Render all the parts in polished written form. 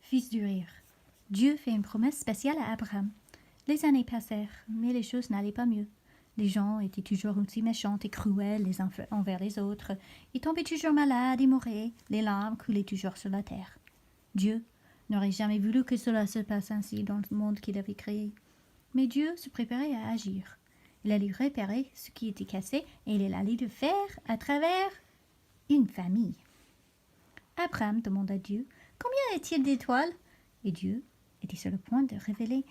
fils du rire. Dieu fait une promesse spéciale à Abraham. Les années passèrent, mais les choses n'allaient pas mieux. Les gens étaient toujours aussi méchants et cruels les uns envers les autres. Ils tombaient toujours malades et mouraient. Les larmes coulaient toujours sur la terre. Dieu n'aurait jamais voulu que cela se passe ainsi dans le monde qu'il avait créé. Mais Dieu se préparait à agir. Il allait réparer ce qui était cassé et il allait le faire à travers une famille. Abraham demanda à Dieu « Combien est-il d'étoiles ?» Et Dieu était sur le point de révéler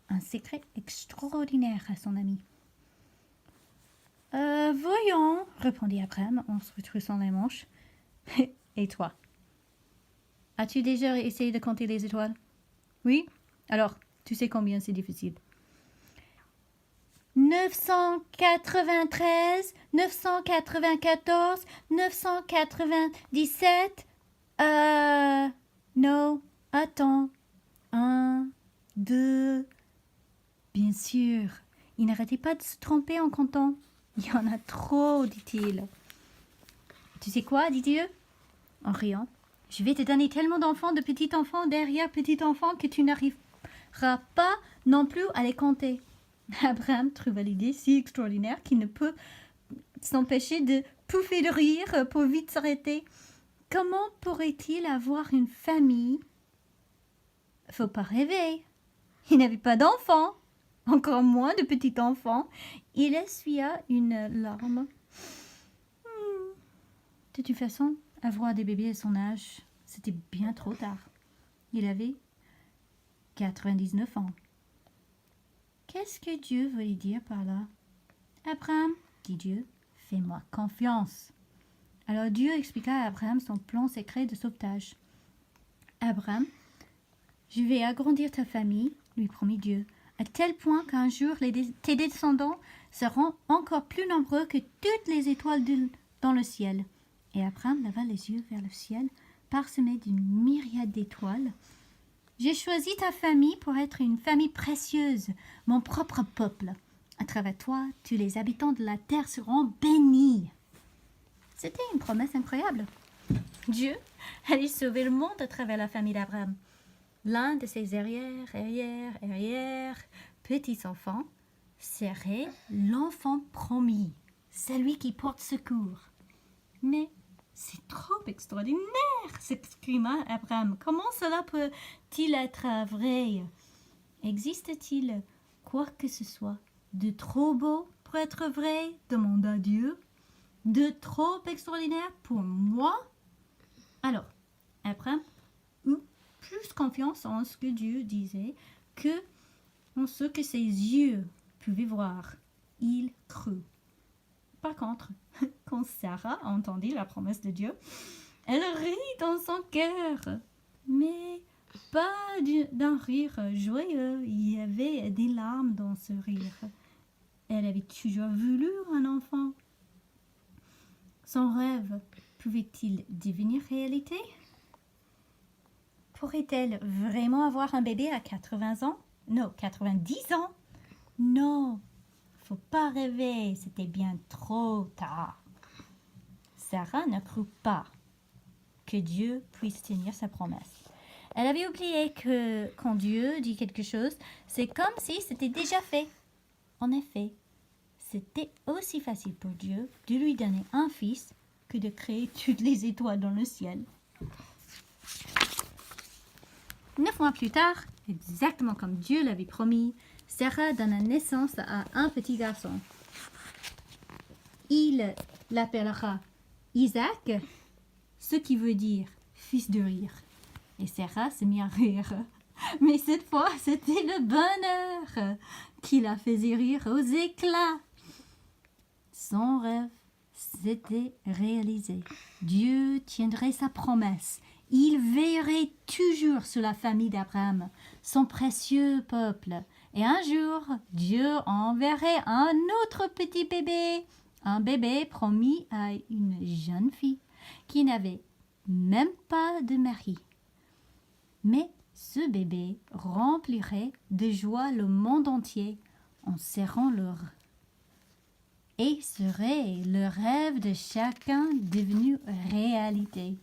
un secret extraordinaire à son ami. Voyons, répondit Abraham en se retroussant les manches. Et toi? As-tu déjà essayé de compter les étoiles? Oui? Alors, tu sais combien c'est difficile. 993, 994, 997. Non, attends. 1, 2. Bien sûr, il n'arrêtait pas de se tromper en comptant. Il y en a trop, dit-il. Tu sais quoi, dit Dieu, en riant. Je vais te donner tellement d'enfants, de petits-enfants derrière petits-enfants que tu n'arriveras pas non plus à les compter. Abraham trouva l'idée si extraordinaire qu'il ne peut s'empêcher de pouffer de rire pour vite s'arrêter. Comment pourrait-il avoir une famille? Faut pas rêver. Il n'avait pas d'enfants, encore moins de petits-enfants. Il essuya une larme. De toute façon, avoir des bébés à son âge, c'était bien trop tard. Il avait 99 ans. Qu'est-ce que Dieu voulait dire par là? Abraham, dit Dieu, fais-moi confiance. Alors Dieu expliqua à Abraham son plan secret de sauvetage. Abraham, je vais agrandir ta famille, lui promit Dieu, à tel point qu'un jour tes descendants seront encore plus nombreux que toutes les étoiles dans le ciel. Et Abraham leva les yeux vers le ciel, parsemé d'une myriade d'étoiles. J'ai choisi ta famille pour être une famille précieuse, mon propre peuple. À travers toi, tous les habitants de la terre seront bénis. C'était une promesse incroyable. Dieu allait sauver le monde à travers la famille d'Abraham. L'un de ses petits-enfants serait l'enfant promis, celui qui porte secours. Mais c'est trop extraordinaire, s'exclama Abraham. Comment cela peut-il être vrai? Existe-t-il quoi que ce soit de trop beau pour être vrai? Demanda Dieu. De trop extraordinaire pour moi? Alors, Abraham eut plus confiance en ce que Dieu disait que en ce que ses yeux pouvaient voir. Il crut. Par contre, quand Sarah entendit la promesse de Dieu, elle rit dans son cœur, mais pas d'un rire joyeux. Il y avait des larmes dans ce rire. Elle avait toujours voulu un enfant. Son rêve pouvait-il devenir réalité? Pourrait-elle vraiment avoir un bébé à 80 ans? Non, 90 ans? Non, faut pas rêver, c'était bien trop tard. Sarah ne crut pas que Dieu puisse tenir sa promesse. Elle avait oublié que quand Dieu dit quelque chose, c'est comme si c'était déjà fait. En effet, c'était aussi facile pour Dieu de lui donner un fils que de créer toutes les étoiles dans le ciel. 9 mois plus tard, exactement comme Dieu l'avait promis, Sarah donna naissance à un petit garçon. Il l'appellera Isaac, ce qui veut dire fils de rire. Et Sarah se mit à rire. Mais cette fois, c'était le bonheur qui la faisait rire aux éclats. Son rêve s'était réalisé. Dieu tiendrait sa promesse. Il veillerait toujours sur la famille d'Abraham, son précieux peuple. Et un jour, Dieu enverrait un autre petit bébé, un bébé promis à une jeune fille qui n'avait même pas de mari. Mais ce bébé remplirait de joie le monde entier en serrant leur et serait le rêve de chacun devenu réalité.